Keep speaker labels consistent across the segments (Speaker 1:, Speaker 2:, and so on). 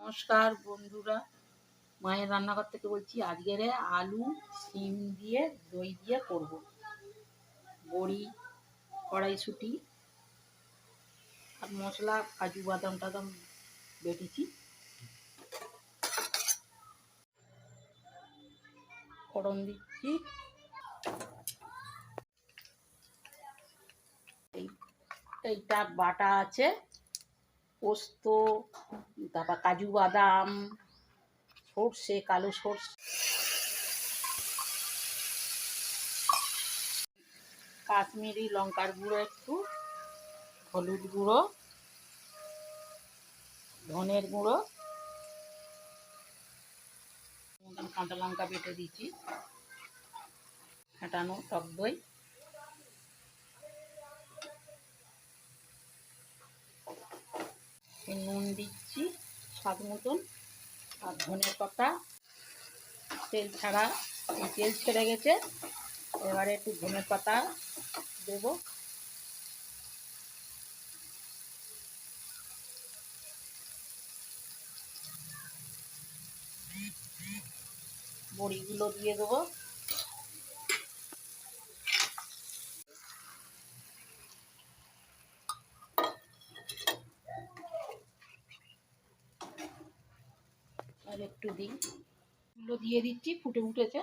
Speaker 1: নমস্কার বন্ধুরা, মায়ের রান্নাঘর থেকে বলছি। আজকের আলু সিম দিয়ে দই দিয়ে করব। বড়ি, কড়াইশুঁটি আর মশলা, কাজু বাদাম টাদাম বেটেছি। ফোড়ন দিচ্ছি। এইটা বাটা আছে পোস্ত, তারপর কাজু বাদাম, সর্ষে, কালো সর্ষে, কাশ্মীরি লঙ্কার গুঁড়ো, একটু হলুদ গুঁড়ো, ধনের গুঁড়ো, কাঁচা লঙ্কা বেটে দিচ্ছি, ফেটানো টক দই, নুন দিচ্ছি স্বাদ মতন, আর ধনে পাতা। তেল ছাড়া, তেল ছেড়ে গেছে, এবারে একটু ধনে পাতা দেবো। বড়িগুলো দিয়ে দেবো। আর একটু দিই, গুলো দিয়ে দিচ্ছি, ফুটে উঠেছে।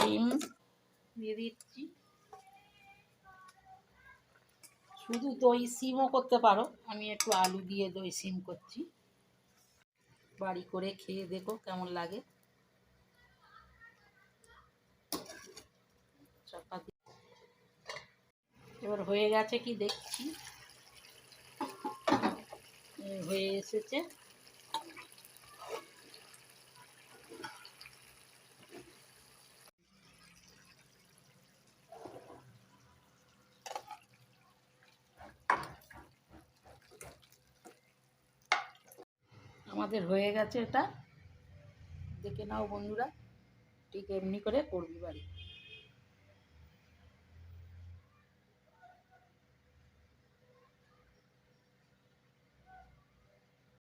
Speaker 1: ডিম দিয়ে দিচ্ছি। শুধু দই সিমও করতে পারো, আমি একটু আলু দিয়ে দই সিম করছি। বাড়ি করে খেয়ে দেখো কেমন লাগে। চাপাতি এবার হয়ে গেছে কি দেখছি, হয়ে এসেছে। আমাদের হয়ে গেছে, এটা দেখে নাও বন্ধুরা। ঠিক এমনি করে করবি বাড়ি।